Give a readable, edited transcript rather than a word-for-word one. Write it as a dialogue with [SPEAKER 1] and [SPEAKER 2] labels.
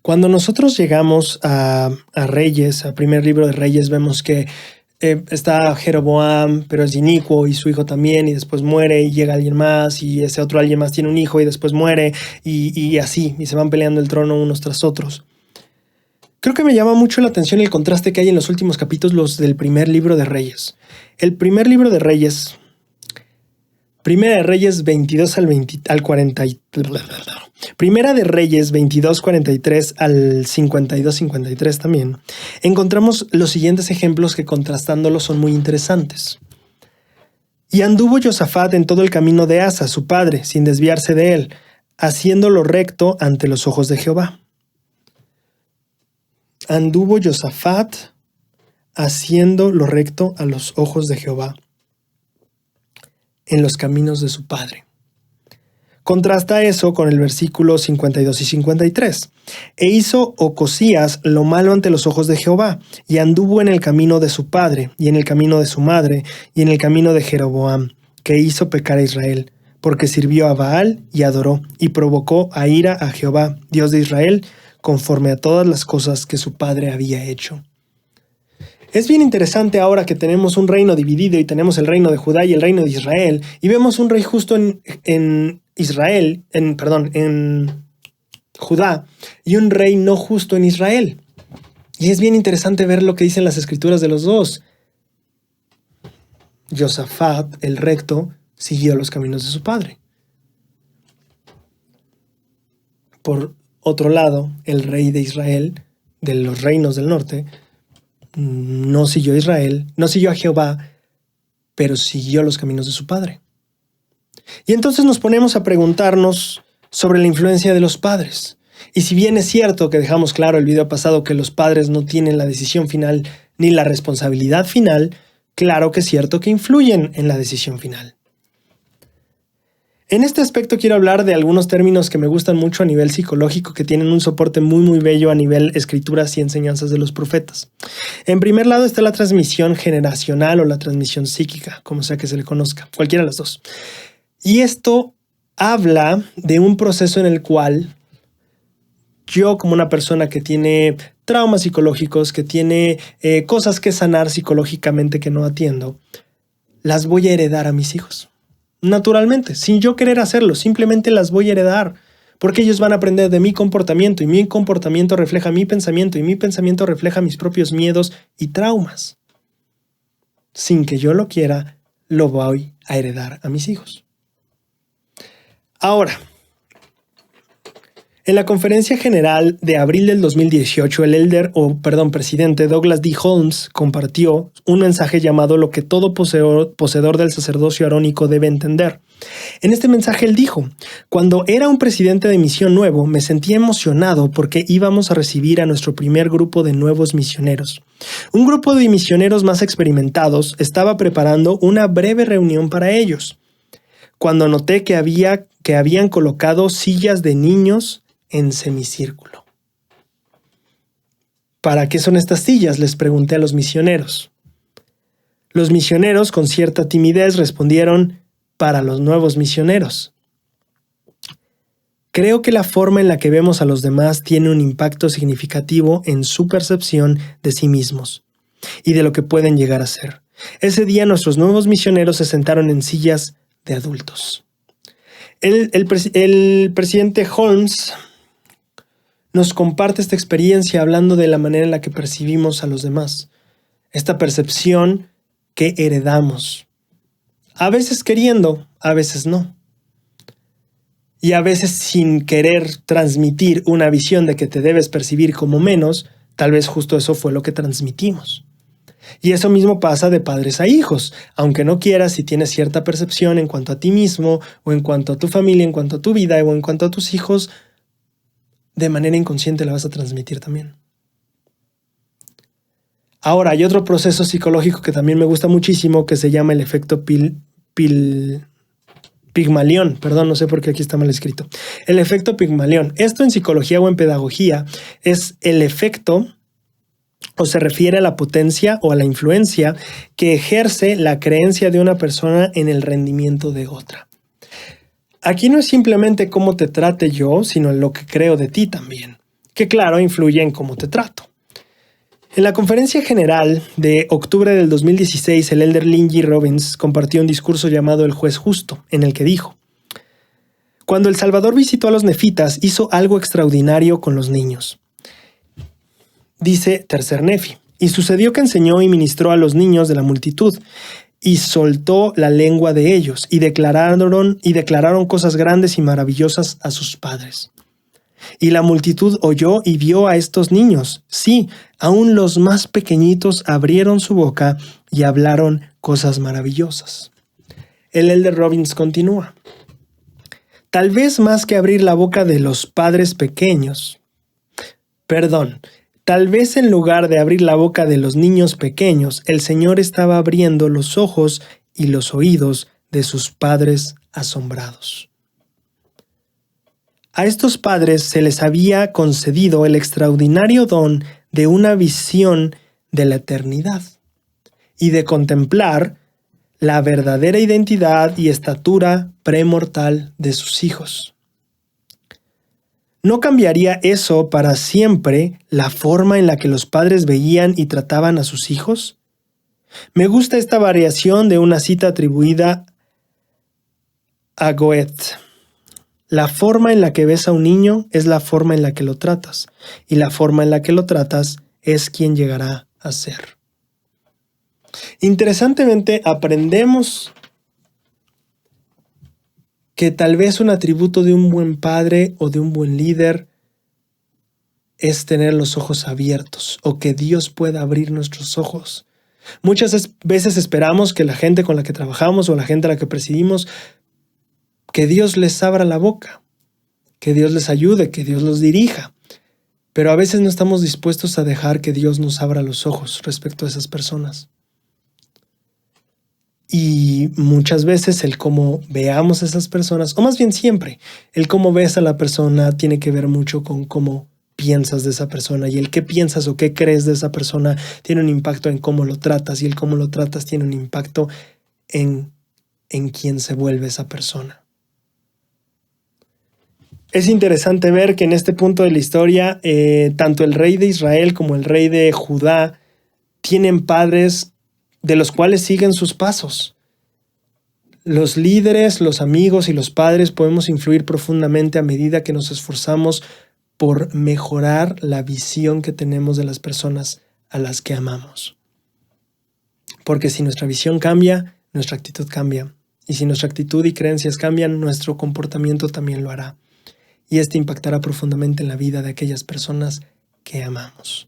[SPEAKER 1] Cuando nosotros llegamos a Reyes, al primer libro de Reyes, vemos que está Jeroboam, pero es inicuo, y su hijo también, y después muere, y llega alguien más, y ese otro alguien más tiene un hijo, y después muere, y así, y se van peleando el trono unos tras otros. Creo que me llama mucho la atención el contraste que hay en los últimos capítulos del primer libro de Reyes. El primer libro de Reyes, Primera de Reyes 22 al 40, Primera de Reyes 22, 43 al 52, 53 también, encontramos los siguientes ejemplos que contrastándolos son muy interesantes. Y anduvo Josafat en todo el camino de Asa, su padre, sin desviarse de él, haciendo lo recto ante los ojos de Jehová. Anduvo Josafat haciendo lo recto a los ojos de Jehová en los caminos de su padre. Contrasta eso con el versículo 52 y 53. E hizo Ocosías lo malo ante los ojos de Jehová, y anduvo en el camino de su padre, y en el camino de su madre, y en el camino de Jeroboam, que hizo pecar a Israel, porque sirvió a Baal y adoró, y provocó a ira a Jehová, Dios de Israel, conforme a todas las cosas que su padre había hecho. Es bien interesante ahora que tenemos un reino dividido y tenemos el reino de Judá y el reino de Israel, y vemos un rey justo en Judá, y un rey no justo en Israel. Y es bien interesante ver lo que dicen las escrituras de los dos. Josafat, el recto, siguió los caminos de su padre. Por otro lado, el rey de Israel, de los reinos del norte, no siguió a Israel, no siguió a Jehová, pero siguió los caminos de su padre. Y entonces nos ponemos a preguntarnos sobre la influencia de los padres. Y si bien es cierto que dejamos claro el video pasado que los padres no tienen la decisión final ni la responsabilidad final, claro que es cierto que influyen en la decisión final. En este aspecto quiero hablar de algunos términos que me gustan mucho a nivel psicológico, que tienen un soporte muy muy bello a nivel escrituras y enseñanzas de los profetas. En primer lado está la transmisión generacional o la transmisión psíquica, como sea que se le conozca, cualquiera de las dos. Y esto habla de un proceso en el cual yo, como una persona que tiene traumas psicológicos, que tiene cosas que sanar psicológicamente que no atiendo, las voy a heredar a mis hijos. Naturalmente, sin yo querer hacerlo, simplemente las voy a heredar, porque ellos van a aprender de mi comportamiento, y mi comportamiento refleja mi pensamiento, y mi pensamiento refleja mis propios miedos y traumas. Sin que yo lo quiera, lo voy a heredar a mis hijos. Ahora, en la conferencia general de abril del 2018, el presidente Douglas D. Holmes compartió un mensaje llamado Lo que todo poseedor del sacerdocio arónico debe entender. En este mensaje él dijo: cuando era un presidente de misión nuevo, me sentía emocionado porque íbamos a recibir a nuestro primer grupo de nuevos misioneros. Un grupo de misioneros más experimentados estaba preparando una breve reunión para ellos, cuando noté que habían colocado sillas de niños en semicírculo. ¿Para qué son estas sillas?, les pregunté a los misioneros. Los misioneros, con cierta timidez, respondieron: para los nuevos misioneros. Creo que la forma en la que vemos a los demás tiene un impacto significativo en su percepción de sí mismos y de lo que pueden llegar a ser. Ese día nuestros nuevos misioneros se sentaron en sillas de adultos. El presidente Holmes nos comparte esta experiencia hablando de la manera en la que percibimos a los demás. Esta percepción que heredamos. A veces queriendo, a veces no. Y a veces sin querer transmitir una visión de que te debes percibir como menos, tal vez justo eso fue lo que transmitimos. Y eso mismo pasa de padres a hijos. Aunque no quieras, si tienes cierta percepción en cuanto a ti mismo, o en cuanto a tu familia, en cuanto a tu vida, o en cuanto a tus hijos, de manera inconsciente la vas a transmitir también. Ahora, hay otro proceso psicológico que también me gusta muchísimo, que se llama el efecto Pigmalión. Perdón, no sé por qué aquí está mal escrito. El efecto Pigmalión. Esto en psicología o en pedagogía es el efecto, o se refiere a la potencia o a la influencia que ejerce la creencia de una persona en el rendimiento de otra. Aquí no es simplemente cómo te trate yo, sino lo que creo de ti también. que claro influye en cómo te trato. En la conferencia general de octubre del 2016, el elder Lynn G. Robbins compartió un discurso llamado El Juez Justo, en el que dijo: cuando El Salvador visitó a los nefitas, hizo algo extraordinario con los niños. Dice Tercer Nefi: y sucedió que enseñó y ministró a los niños de la multitud, y soltó la lengua de ellos, y declararon cosas grandes y maravillosas a sus padres. Y la multitud oyó y vio a estos niños. Sí, aún los más pequeñitos abrieron su boca y hablaron cosas maravillosas. El elder Robbins continúa: tal vez más que abrir la boca de los padres pequeños. Tal vez en lugar de abrir la boca de los niños pequeños, el Señor estaba abriendo los ojos y los oídos de sus padres asombrados. A estos padres se les había concedido el extraordinario don de una visión de la eternidad y de contemplar la verdadera identidad y estatura premortal de sus hijos. ¿No cambiaría eso para siempre la forma en la que los padres veían y trataban a sus hijos? Me gusta esta variación de una cita atribuida a Goethe. La forma en la que ves a un niño es la forma en la que lo tratas, y la forma en la que lo tratas es quien llegará a ser. Interesantemente, aprendemos que tal vez un atributo de un buen padre o de un buen líder es tener los ojos abiertos, o que Dios pueda abrir nuestros ojos. Muchas veces esperamos que la gente con la que trabajamos o la gente a la que presidimos, que Dios les abra la boca, que Dios les ayude, que Dios los dirija. Pero a veces no estamos dispuestos a dejar que Dios nos abra los ojos respecto a esas personas. Y muchas veces el cómo veamos a esas personas, o más bien siempre, el cómo ves a la persona tiene que ver mucho con cómo piensas de esa persona, y el qué piensas o qué crees de esa persona tiene un impacto en cómo lo tratas, y el cómo lo tratas tiene un impacto en quién se vuelve esa persona. Es interesante ver que en este punto de la historia, tanto el rey de Israel como el rey de Judá tienen padres de los cuales siguen sus pasos. Los líderes, los amigos y los padres podemos influir profundamente a medida que nos esforzamos por mejorar la visión que tenemos de las personas a las que amamos. Porque si nuestra visión cambia, nuestra actitud cambia. Y si nuestra actitud y creencias cambian, nuestro comportamiento también lo hará. Y este impactará profundamente en la vida de aquellas personas que amamos.